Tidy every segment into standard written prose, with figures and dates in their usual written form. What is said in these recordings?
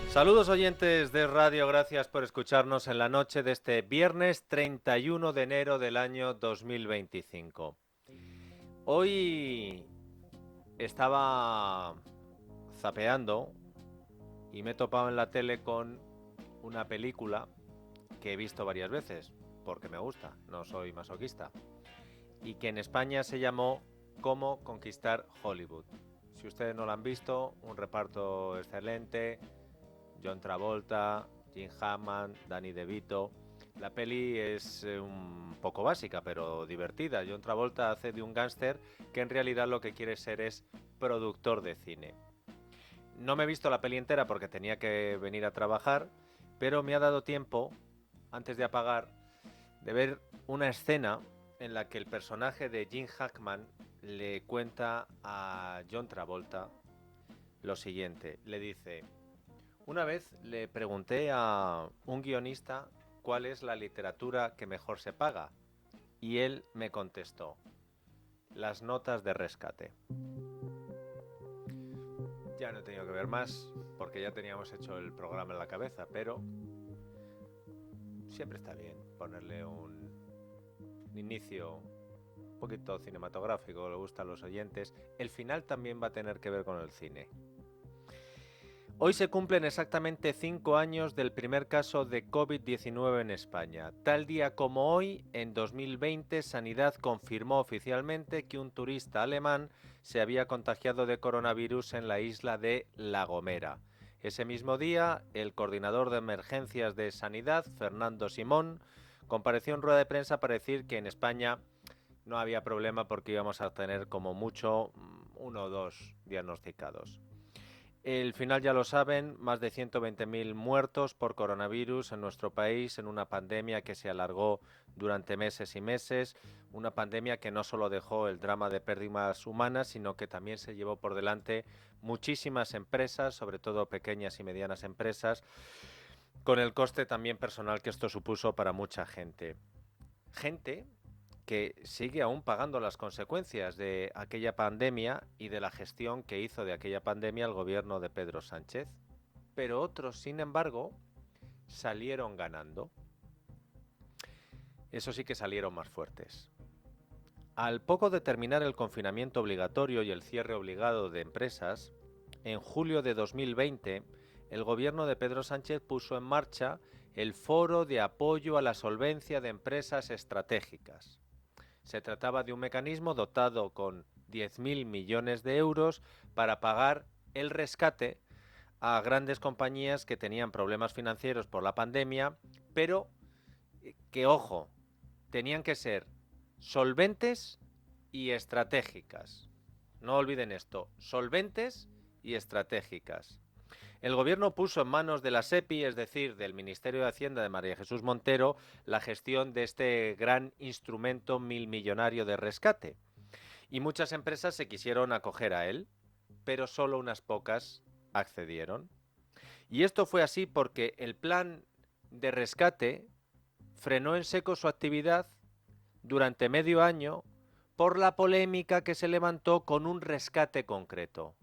Saludos oyentes de radio, gracias por escucharnos en la noche de este viernes 31 de enero del año 2025. Hoy estaba zapeando y me he topado en la tele con una película que he visto varias veces, porque me gusta, no soy masoquista, y que en España se llamó Cómo conquistar Hollywood. Si ustedes no la han visto, un reparto excelente, John Travolta, Jim Hammond, Danny DeVito. La peli es un poco básica, pero divertida. John Travolta hace de un gángster que en realidad lo que quiere ser es productor de cine. No me he visto la peli entera porque tenía que venir a trabajar, pero me ha dado tiempo, antes de apagar, de ver una escena en la que el personaje de Jim Hackman le cuenta a John Travolta lo siguiente. Le dice: una vez le pregunté a un guionista cuál es la literatura que mejor se paga y él me contestó: las notas de rescate. Ya no he tenido que ver más porque ya teníamos hecho el programa en la cabeza, pero siempre está bien ponerle un inicio un poquito cinematográfico, le gusta a los oyentes. El final también va a tener que ver con el cine. Hoy se cumplen exactamente 5 años del primer caso de COVID-19 en España. Tal día como hoy, en 2020, Sanidad confirmó oficialmente que un turista alemán se había contagiado de coronavirus en la isla de La Gomera. Ese mismo día, el coordinador de emergencias de Sanidad, Fernando Simón, compareció en rueda de prensa para decir que en España no había problema porque íbamos a tener como mucho uno o dos diagnosticados. El final ya lo saben, más de 120.000 muertos por coronavirus en nuestro país en una pandemia que se alargó durante meses y meses, una pandemia que no solo dejó el drama de pérdidas humanas, sino que también se llevó por delante muchísimas empresas, sobre todo pequeñas y medianas empresas, con el coste también personal que esto supuso para mucha gente. Gente que sigue aún pagando las consecuencias de aquella pandemia y de la gestión que hizo de aquella pandemia el gobierno de Pedro Sánchez. Pero otros, sin embargo, salieron ganando. Eso sí que salieron más fuertes. Al poco de terminar el confinamiento obligatorio y el cierre obligado de empresas, en julio de 2020, el gobierno de Pedro Sánchez puso en marcha el Foro de Apoyo a la Solvencia de Empresas Estratégicas. Se trataba de un mecanismo dotado con 10.000 millones de euros para pagar el rescate a grandes compañías que tenían problemas financieros por la pandemia, pero que, ojo, tenían que ser solventes y estratégicas. No olviden esto, solventes y estratégicas. El gobierno puso en manos de la SEPI, es decir, del Ministerio de Hacienda de María Jesús Montero, la gestión de este gran instrumento milmillonario de rescate. Y muchas empresas se quisieron acoger a él, pero solo unas pocas accedieron. Y esto fue así porque el plan de rescate frenó en seco su actividad durante medio año por la polémica que se levantó con un rescate concreto,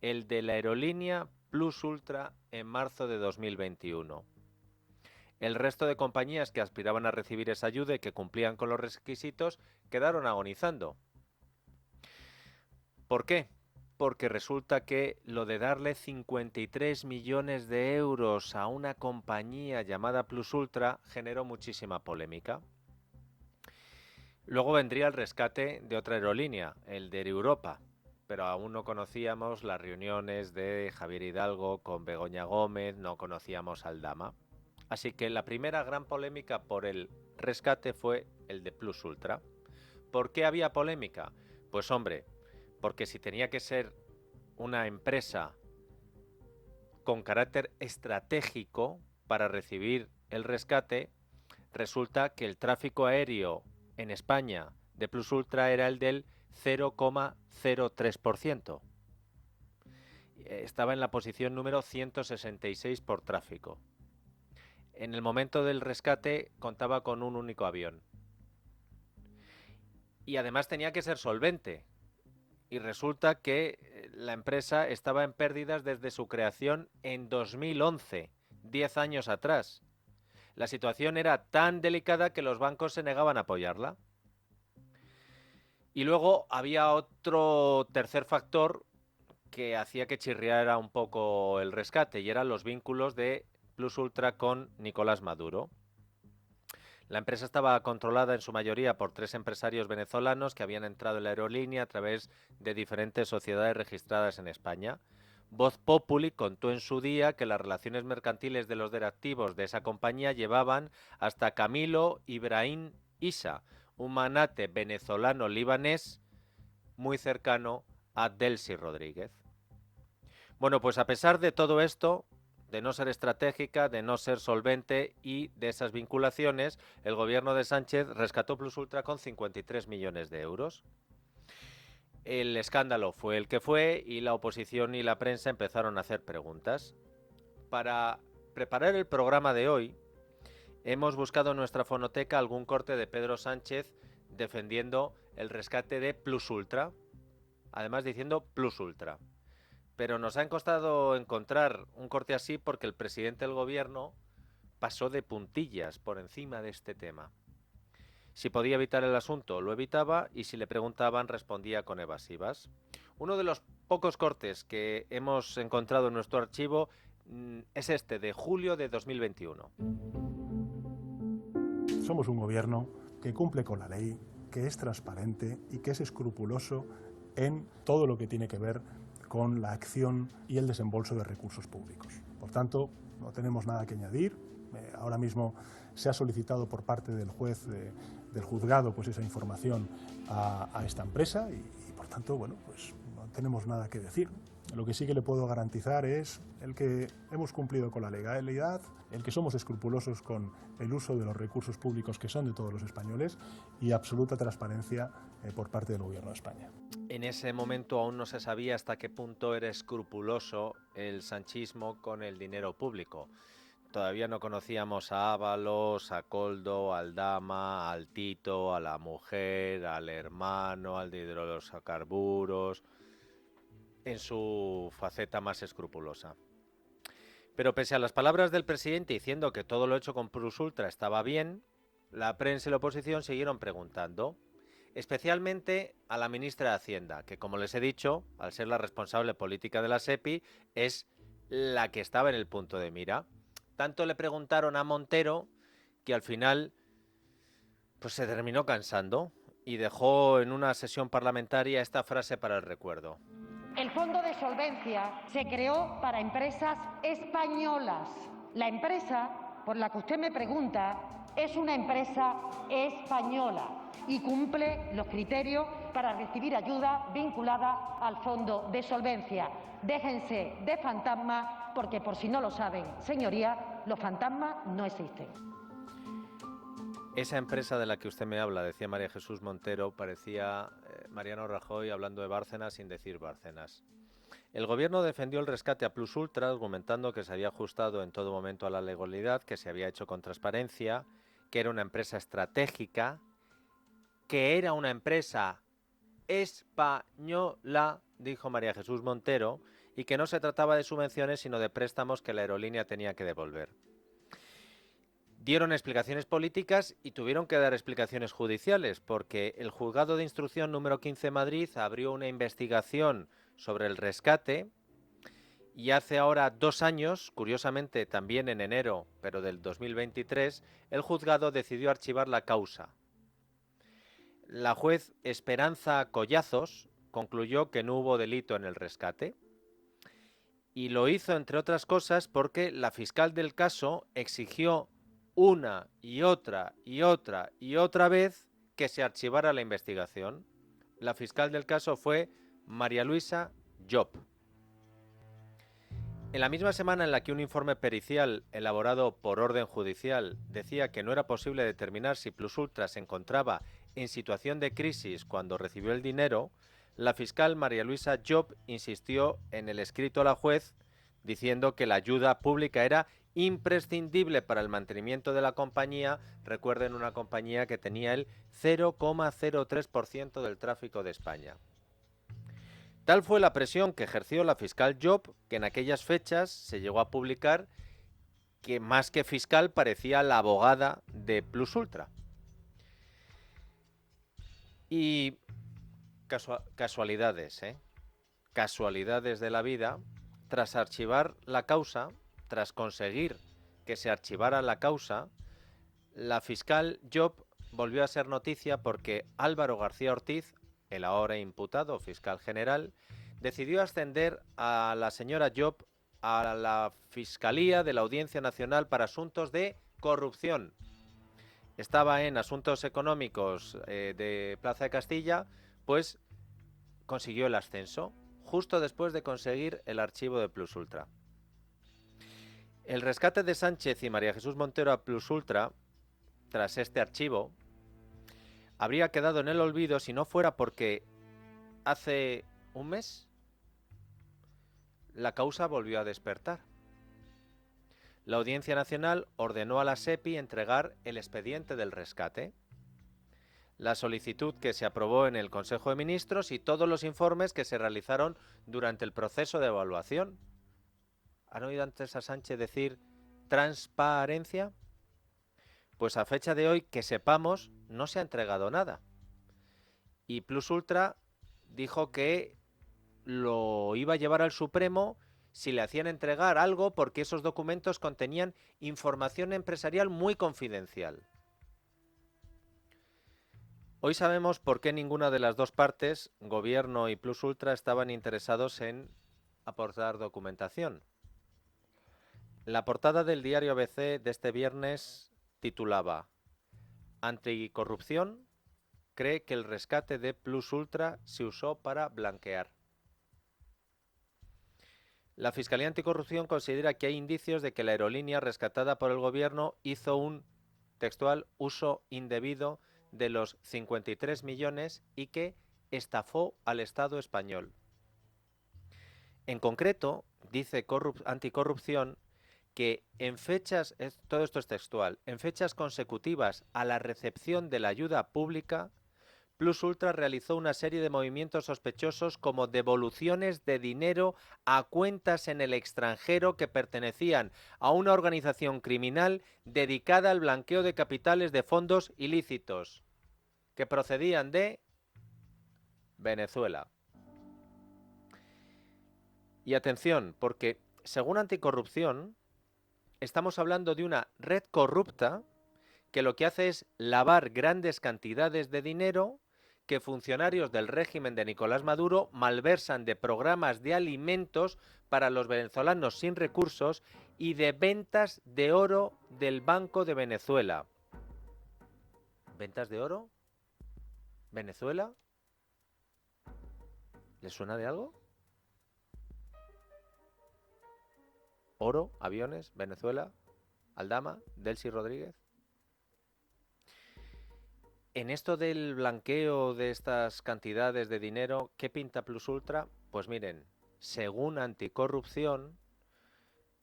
el de la aerolínea Plus Ultra en marzo de 2021. El resto de compañías que aspiraban a recibir esa ayuda y que cumplían con los requisitos quedaron agonizando. ¿Por qué? Porque resulta que lo de darle 53 millones de euros a una compañía llamada Plus Ultra generó muchísima polémica. Luego vendría el rescate de otra aerolínea, el de Europa, pero aún no conocíamos las reuniones de Javier Hidalgo con Begoña Gómez, no conocíamos al Dama. Así que la primera gran polémica por el rescate fue el de Plus Ultra. ¿Por qué había polémica? Pues hombre, porque si tenía que ser una empresa con carácter estratégico para recibir el rescate, resulta que el tráfico aéreo en España de Plus Ultra era el del 0,03%. Estaba en la posición número 166 por tráfico. En el momento del rescate contaba con un único avión. Y además tenía que ser solvente. y resulta que la empresa estaba en pérdidas desde su creación en 2011, 10 años atrás. La situación era tan delicada que los bancos se negaban a apoyarla. Y luego había otro tercer factor que hacía que chirriara un poco el rescate, y eran los vínculos de Plus Ultra con Nicolás Maduro. La empresa estaba controlada en su mayoría por 3 empresarios venezolanos que habían entrado en la aerolínea a través de diferentes sociedades registradas en España. Voz Populi contó en su día que las relaciones mercantiles de los directivos de esa compañía llevaban hasta Camilo Ibrahim Issa, un magnate venezolano-libanés muy cercano a Delcy Rodríguez. Bueno, pues a pesar de todo esto, de no ser estratégica, de no ser solvente y de esas vinculaciones, el gobierno de Sánchez rescató Plus Ultra con 53 millones de euros. El escándalo fue el que fue y la oposición y la prensa empezaron a hacer preguntas. Para preparar el programa de hoy, hemos buscado en nuestra fonoteca algún corte de Pedro Sánchez defendiendo el rescate de Plus Ultra, además diciendo Plus Ultra. Pero nos ha costado encontrar un corte así porque el presidente del gobierno pasó de puntillas por encima de este tema. Si podía evitar el asunto, lo evitaba, y si le preguntaban, respondía con evasivas. Uno de los pocos cortes que hemos encontrado en nuestro archivo es este, de julio de 2021. Somos un gobierno que cumple con la ley, que es transparente y que es escrupuloso en todo lo que tiene que ver con la acción y el desembolso de recursos públicos. Por tanto, no tenemos nada que añadir. Ahora mismo se ha solicitado por parte del juez del juzgado pues esa información a esta empresa y por tanto, bueno, pues no tenemos nada que decir. Lo que sí que le puedo garantizar es el que hemos cumplido con la legalidad, el que somos escrupulosos con el uso de los recursos públicos que son de todos los españoles y absoluta transparencia por parte del Gobierno de España. En ese momento aún no se sabía hasta qué punto era escrupuloso el sanchismo con el dinero público. Todavía no conocíamos a Ábalos, a Koldo, al Dama, al Tito, a la mujer, al hermano, al de hidrocarburos, en su faceta más escrupulosa. Pero pese a las palabras del presidente diciendo que todo lo hecho con Plus Ultra estaba bien, la prensa y la oposición siguieron preguntando, especialmente a la ministra de Hacienda, que, como les he dicho, al ser la responsable política de la SEPI, es la que estaba en el punto de mira. Tanto le preguntaron a Montero que al final pues se terminó cansando y dejó en una sesión parlamentaria esta frase para el recuerdo. El Fondo de Solvencia se creó para empresas españolas. La empresa por la que usted me pregunta es una empresa española y cumple los criterios para recibir ayuda vinculada al Fondo de Solvencia. Déjense de fantasmas porque, por si no lo saben, señorías, los fantasmas no existen. Esa empresa de la que usted me habla, decía María Jesús Montero, parecía Mariano Rajoy hablando de Bárcenas sin decir Bárcenas. El gobierno defendió el rescate a Plus Ultra, argumentando que se había ajustado en todo momento a la legalidad, que se había hecho con transparencia, que era una empresa estratégica, que era una empresa española, dijo María Jesús Montero, y que no se trataba de subvenciones sino de préstamos que la aerolínea tenía que devolver. Dieron explicaciones políticas y tuvieron que dar explicaciones judiciales, porque el Juzgado de Instrucción número 15 de Madrid abrió una investigación sobre el rescate y hace ahora 2 años, curiosamente también en enero, pero del 2023, el juzgado decidió archivar la causa. La juez Esperanza Collazos concluyó que no hubo delito en el rescate y lo hizo, entre otras cosas, porque la fiscal del caso exigió una y otra vez que se archivara la investigación. La fiscal del caso fue María Luisa Llop. En la misma semana en la que un informe pericial elaborado por orden judicial decía que no era posible determinar si Plus Ultra se encontraba en situación de crisis cuando recibió el dinero, la fiscal María Luisa Llop insistió en el escrito a la juez diciendo que la ayuda pública era imprescindible para el mantenimiento de la compañía. Recuerden, una compañía que tenía el 0,03% del tráfico de España. Tal fue la presión que ejerció la fiscal Job que en aquellas fechas se llegó a publicar que más que fiscal parecía la abogada de Plus Ultra. Y casualidades, ¿eh? Casualidades de la vida, tras archivar la causa, tras conseguir que se archivara la causa, la fiscal Job volvió a ser noticia porque Álvaro García Ortiz, el ahora imputado fiscal general, decidió ascender a la señora Job a la Fiscalía de la Audiencia Nacional para Asuntos de Corrupción. Estaba en Asuntos Económicos de Plaza de Castilla, pues consiguió el ascenso, justo después de conseguir el archivo de Plus Ultra. El rescate de Sánchez y María Jesús Montero a Plus Ultra, tras este archivo, habría quedado en el olvido si no fuera porque hace un mes la causa volvió a despertar. La Audiencia Nacional ordenó a la SEPI entregar el expediente del rescate, la solicitud que se aprobó en el Consejo de Ministros y todos los informes que se realizaron durante el proceso de evaluación. ¿Han oído antes a Sánchez decir transparencia? Pues a fecha de hoy, que sepamos, no se ha entregado nada. Y Plus Ultra dijo que lo iba a llevar al Supremo si le hacían entregar algo porque esos documentos contenían información empresarial muy confidencial. Hoy sabemos por qué ninguna de las dos partes, Gobierno y Plus Ultra, estaban interesados en aportar documentación. La portada del diario ABC de este viernes titulaba Anticorrupción cree que el rescate de Plus Ultra se usó para blanquear. La Fiscalía Anticorrupción considera que hay indicios de que la aerolínea rescatada por el Gobierno hizo un, textual, uso indebido de los 53 millones y que estafó al Estado español. En concreto, dice Anticorrupción que en fechas, todo esto es textual, en fechas consecutivas a la recepción de la ayuda pública, Plus Ultra realizó una serie de movimientos sospechosos como devoluciones de dinero a cuentas en el extranjero que pertenecían a una organización criminal dedicada al blanqueo de capitales de fondos ilícitos que procedían de Venezuela. Y atención, porque según Anticorrupción, estamos hablando de una red corrupta que lo que hace es lavar grandes cantidades de dinero que funcionarios del régimen de Nicolás Maduro malversan de programas de alimentos para los venezolanos sin recursos y de ventas de oro del Banco de Venezuela. ¿Ventas de oro? ¿Venezuela? ¿Les suena de algo? Oro, aviones, Venezuela, Aldama, Delcy Rodríguez. En esto del blanqueo de estas cantidades de dinero, ¿qué pinta Plus Ultra? Pues miren, según Anticorrupción,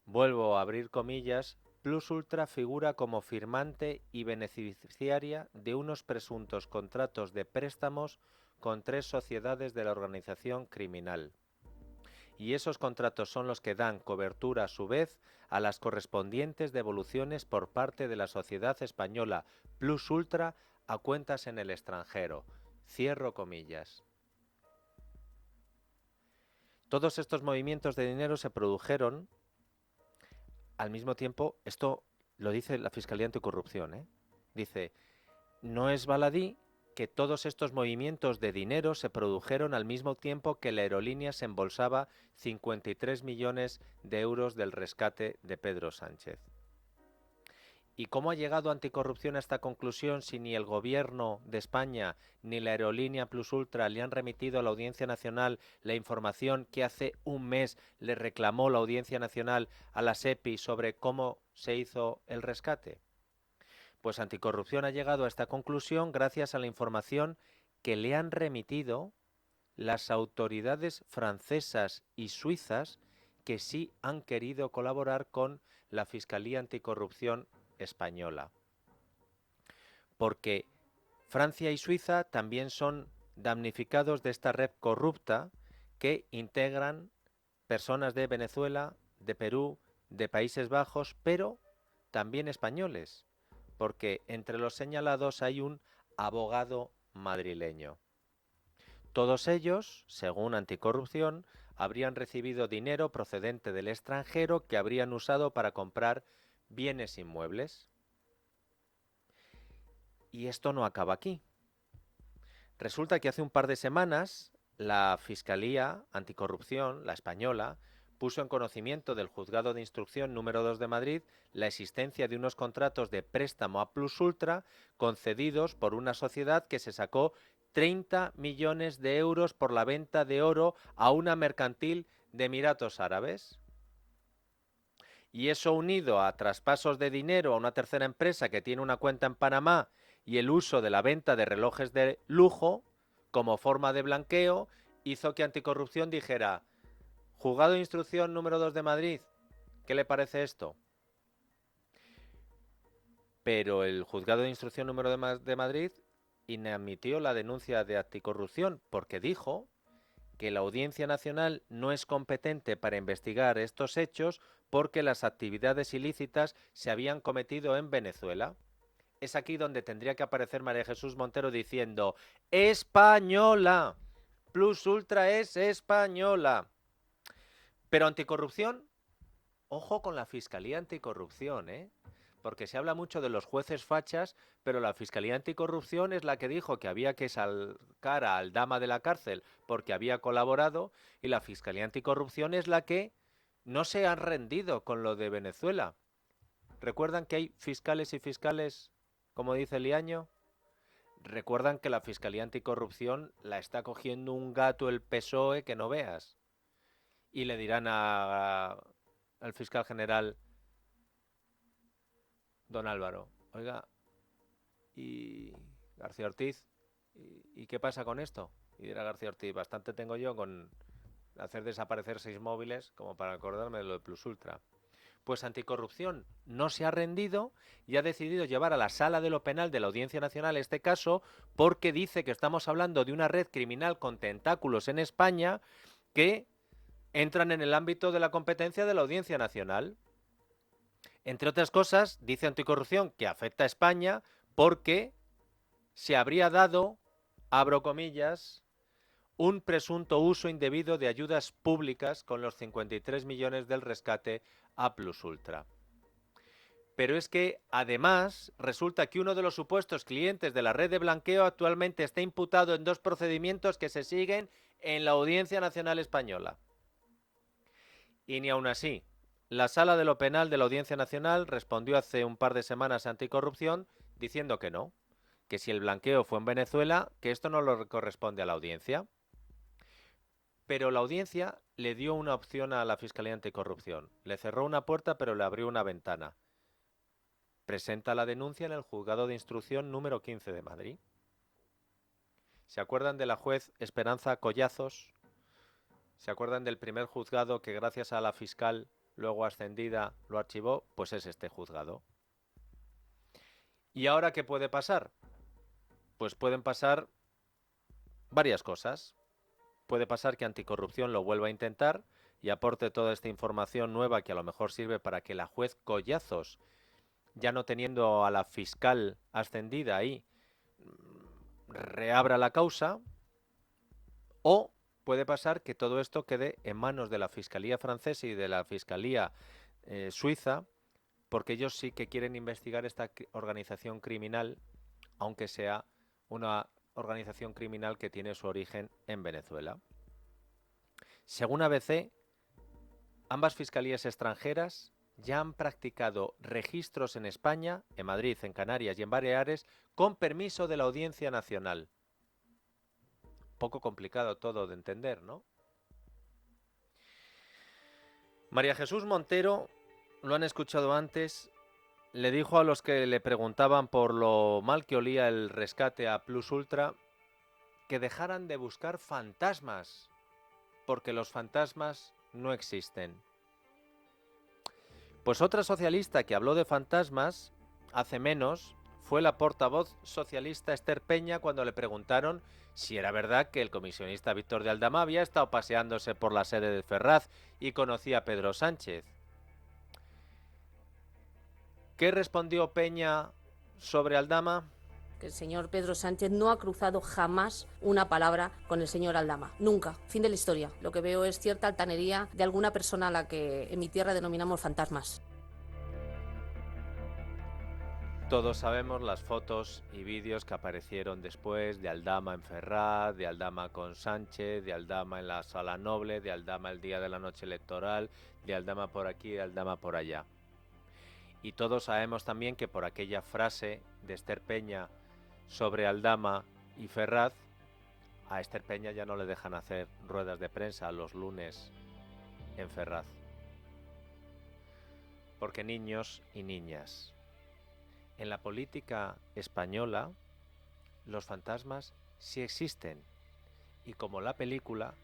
vuelvo a abrir comillas, Plus Ultra figura como firmante y beneficiaria de unos presuntos contratos de préstamos con 3 sociedades de la organización criminal. Y esos contratos son los que dan cobertura a su vez a las correspondientes devoluciones por parte de la sociedad española Plus Ultra a cuentas en el extranjero. Cierro comillas. Todos estos movimientos de dinero se produjeron al mismo tiempo, esto lo dice la Fiscalía Anticorrupción, ¿eh? Dice, no es baladí que todos estos movimientos de dinero se produjeron al mismo tiempo que la aerolínea se embolsaba 53 millones de euros del rescate de Pedro Sánchez. ¿Y cómo ha llegado Anticorrupción a esta conclusión si ni el Gobierno de España ni la aerolínea Plus Ultra le han remitido a la Audiencia Nacional la información que hace un mes le reclamó la Audiencia Nacional a la SEPI sobre cómo se hizo el rescate? Pues Anticorrupción ha llegado a esta conclusión gracias a la información que le han remitido las autoridades francesas y suizas que sí han querido colaborar con la Fiscalía Anticorrupción española. Porque Francia y Suiza también son damnificados de esta red corrupta que integran personas de Venezuela, de Perú, de Países Bajos, pero también españoles, porque entre los señalados hay un abogado madrileño. Todos ellos, según Anticorrupción, habrían recibido dinero procedente del extranjero que habrían usado para comprar bienes inmuebles. Y esto no acaba aquí. Resulta que hace un par de semanas la Fiscalía Anticorrupción, la española, puso en conocimiento del Juzgado de Instrucción número 2 de Madrid la existencia de unos contratos de préstamo a Plus Ultra concedidos por una sociedad que se sacó 30 millones de euros por la venta de oro a una mercantil de Emiratos Árabes. Y eso unido a traspasos de dinero a una tercera empresa que tiene una cuenta en Panamá y el uso de la venta de relojes de lujo como forma de blanqueo, hizo que Anticorrupción dijera: Juzgado de Instrucción número 2 de Madrid, ¿qué le parece esto? Pero el Juzgado de Instrucción número 2 de Madrid inadmitió la denuncia de Anticorrupción porque dijo que la Audiencia Nacional no es competente para investigar estos hechos porque las actividades ilícitas se habían cometido en Venezuela. Es aquí donde tendría que aparecer María Jesús Montero diciendo: ¡española! Plus Ultra es española. Pero Anticorrupción, ojo con la Fiscalía Anticorrupción, porque se habla mucho de los jueces fachas, pero la Fiscalía Anticorrupción es la que dijo que había que sacar a Aldama de la cárcel porque había colaborado, y la Fiscalía Anticorrupción es la que no se han rendido con lo de Venezuela. ¿Recuerdan que hay fiscales y fiscales, como dice Liaño? ¿Recuerdan que la Fiscalía Anticorrupción la está cogiendo un gato el PSOE que no veas? Y le dirán al fiscal general don Álvaro: oiga, y García Ortiz, ¿y qué pasa con esto? Y dirá García Ortiz: bastante tengo yo con hacer desaparecer 6 móviles como para acordarme de lo de Plus Ultra. Pues Anticorrupción no se ha rendido y ha decidido llevar a la Sala de lo Penal de la Audiencia Nacional este caso, porque dice que estamos hablando de una red criminal con tentáculos en España que entran en el ámbito de la competencia de la Audiencia Nacional. Entre otras cosas, dice Anticorrupción que afecta a España porque se habría dado, abro comillas, un presunto uso indebido de ayudas públicas con los 53 millones del rescate a Plus Ultra. Pero es que, además, resulta que uno de los supuestos clientes de la red de blanqueo actualmente está imputado en 2 procedimientos que se siguen en la Audiencia Nacional Española. Y ni aún así, la Sala de lo Penal de la Audiencia Nacional respondió hace un par de semanas a Anticorrupción diciendo que no, que si el blanqueo fue en Venezuela, que esto no lo corresponde a la audiencia. Pero la audiencia le dio una opción a la Fiscalía Anticorrupción. Le cerró una puerta, pero le abrió una ventana. Presenta la denuncia en el Juzgado de Instrucción número 15 de Madrid. ¿Se acuerdan de la juez Esperanza Collazos? ¿Se acuerdan del primer juzgado que gracias a la fiscal luego ascendida lo archivó? Pues es este juzgado. ¿Y ahora qué puede pasar? Pues pueden pasar varias cosas. Puede pasar que Anticorrupción lo vuelva a intentar y aporte toda esta información nueva que a lo mejor sirve para que la juez Collazos, ya no teniendo a la fiscal ascendida ahí, reabra la causa. O puede pasar que todo esto quede en manos de la Fiscalía francesa y de la Fiscalía suiza, porque ellos sí que quieren investigar esta organización criminal, aunque sea una organización criminal que tiene su origen en Venezuela. Según ABC, ambas fiscalías extranjeras ya han practicado registros en España, en Madrid, en Canarias y en Baleares, con permiso de la Audiencia Nacional. Poco complicado todo de entender, ¿no? María Jesús Montero, lo han escuchado antes, le dijo a los que le preguntaban por lo mal que olía el rescate a Plus Ultra que dejaran de buscar fantasmas, porque los fantasmas no existen. Pues otra socialista que habló de fantasmas hace menos fue la portavoz socialista Esther Peña cuando le preguntaron si era verdad que el comisionista Víctor de Aldama había estado paseándose por la sede de Ferraz y conocía a Pedro Sánchez. ¿Qué respondió Peña sobre Aldama? Que el señor Pedro Sánchez no ha cruzado jamás una palabra con el señor Aldama. Nunca. Fin de la historia. Lo que veo es cierta altanería de alguna persona a la que en mi tierra denominamos fantasmas. Todos sabemos las fotos y vídeos que aparecieron después de Aldama en Ferraz, de Aldama con Sánchez, de Aldama en la Sala Noble, de Aldama el día de la noche electoral, de Aldama por aquí, de Aldama por allá. Y todos sabemos también que por aquella frase de Esther Peña sobre Aldama y Ferraz, a Esther Peña ya no le dejan hacer ruedas de prensa los lunes en Ferraz. Porque niños y niñas, en la política española los fantasmas sí existen y como la película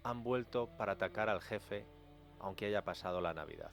han vuelto para atacar al jefe aunque haya pasado la Navidad.